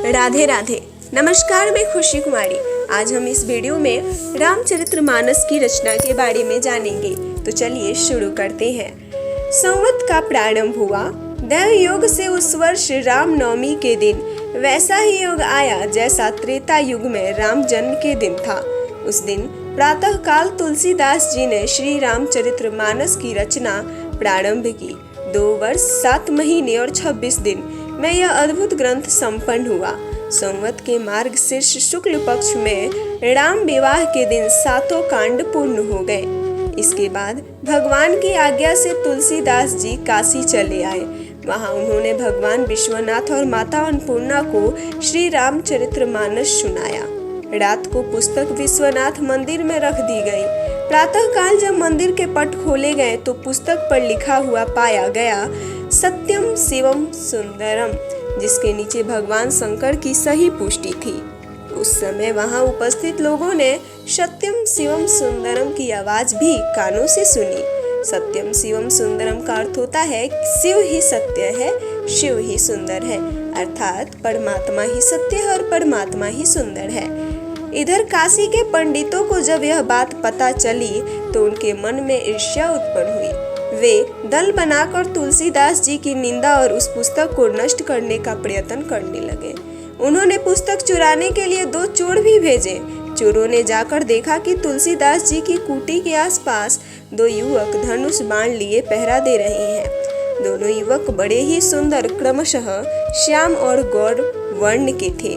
राधे राधे। नमस्कार, मैं खुशी कुमारी। आज हम इस वीडियो में रामचरितमानस की रचना के बारे में जानेंगे। तो चलिए शुरू करते हैं। संवत का प्रारंभ हुआ दैव योग से उस वर्ष रामनवमी के दिन। वैसा ही योग आया जैसा त्रेता युग में राम जन्म के दिन था। उस दिन प्रातः काल तुलसीदास जी ने श्री रामचरितमानस की रचना प्रारंभ की। 2 वर्ष 7 महीने और 26 दिन में यह अद्भुत ग्रंथ संपन्न हुआ। संवत के मार्गशीर्ष शुक्ल पक्ष में राम विवाह के दिन 7 कांड पूर्ण हो गए। इसके बाद भगवान की आज्ञा से तुलसीदास जी काशी चले आए। वहां उन्होंने भगवान विश्वनाथ और माता अन्नपूर्णा को श्री रामचरितमानस सुनाया। रात को पुस्तक विश्वनाथ मंदिर में रख दी गई। प्रातः काल जब मंदिर के पट खोले गए तो पुस्तक पर लिखा हुआ पाया गया सत्यम शिवम सुंदरम, जिसके नीचे भगवान शंकर की सही पुष्टि थी। उस समय वहां उपस्थित लोगों ने सत्यम शिवम सुंदरम की आवाज भी कानों से सुनी। सत्यम शिवम सुंदरम का अर्थ होता है शिव ही सत्य है, शिव ही सुंदर है, अर्थात परमात्मा ही सत्य है और परमात्मा ही सुंदर है। इधर काशी के पंडितों को जब यह बात पता चली तो उनके मन में ईर्ष्या उत्पन्न हुई। वे दल बनाकर तुलसीदास जी की निंदा और उस पुस्तक को नष्ट करने का प्रयत्न करने लगे। उन्होंने पुस्तक चुराने के लिए 2 चोर भी भेजे। चोरों ने जाकर देखा कि तुलसीदास जी की कुटी के आसपास 2 युवक धनुष बाण लिए पहरा दे रहे हैं। दोनों युवक बड़े ही सुंदर, क्रमशः श्याम और गौर वर्ण के थे।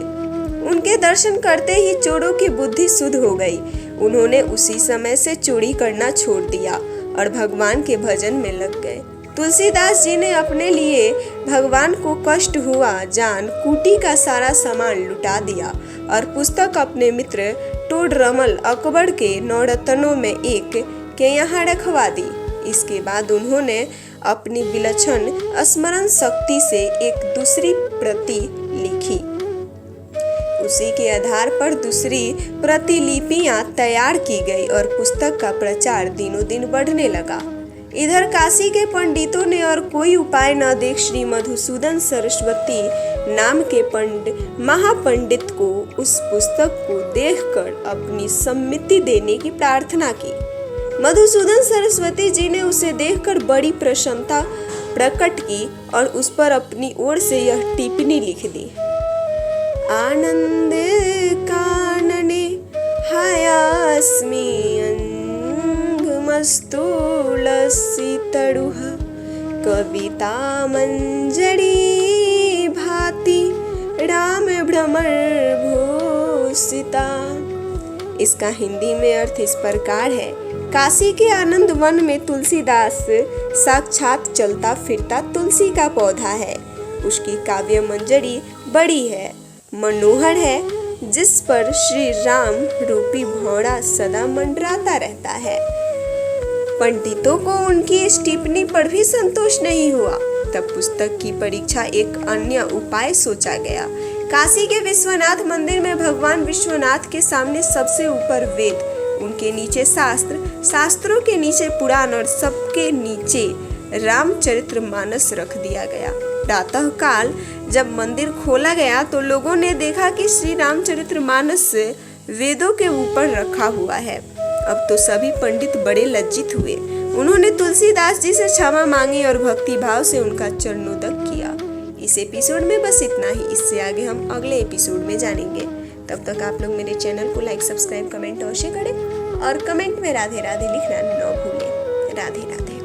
उनके दर्शन करते ही चोरों की बुद्धि शुद्ध हो गई। उन्होंने उसी समय से चोरी करना छोड़ दिया और भगवान के भजन में लग गए। तुलसीदास जी ने अपने लिए भगवान को कष्ट हुआ जान कुटी का सारा सामान लुटा दिया और पुस्तक अपने मित्र टोडरमल अकबर के 9 रत्नों में एक के यहाँ रखवा दी। इसके बाद उन्होंने अपनी विलक्षण स्मरण शक्ति से एक दूसरी प्रति लिखी। उसी के आधार पर दूसरी प्रतिलिपियां तैयार की गई और पुस्तक का प्रचार दिनों दिन बढ़ने लगा। इधर काशी के पंडितों ने और कोई उपाय न देख श्री मधुसूदन सरस्वती नाम के महापंडित को उस पुस्तक को देखकर अपनी सम्मति देने की प्रार्थना की। मधुसूदन सरस्वती जी ने उसे देखकर बड़ी प्रसन्नता प्रकट की और उस पर अपनी ओर से यह टिप्पणी लिख दी। आनंद कानने हयास्मि अंघमस्तुलसी तरुः कविता मंजरी भाति राम भ्रमर भूषिता। इसका हिंदी में अर्थ इस प्रकार है। काशी के आनंद वन में तुलसीदास साक्षात चलता फिरता तुलसी का पौधा है। उसकी काव्य मंजरी बड़ी है, मनोहर है, जिस पर श्री राम रूपी भौरा सदा मंडराता रहता है। पंडितों को उनकी इस टिप्पणी पर भी संतोष नहीं हुआ। तब पुस्तक की परीक्षा एक अन्य उपाय सोचा गया। काशी के विश्वनाथ मंदिर में भगवान विश्वनाथ के सामने सबसे ऊपर वेद, उनके नीचे शास्त्र, शास्त्रों के नीचे पुराण और सबके नीचे रामचरितमानस रख दिया गया। प्रातः काल जब मंदिर खोला गया तो लोगों ने देखा कि श्री रामचरितमानस वेदों के ऊपर रखा हुआ है। अब तो सभी पंडित बड़े लज्जित हुए। उन्होंने तुलसीदास जी से क्षमा मांगी और भक्ति भाव से उनका चरणोदक किया। इस एपिसोड में बस इतना ही। इससे आगे हम अगले एपिसोड में जानेंगे। तब तक आप लोग मेरे चैनल को लाइक, सब्सक्राइब, कमेंट अवश्य करें और कमेंट में राधे राधे लिखना न भूलें। राधे राधे।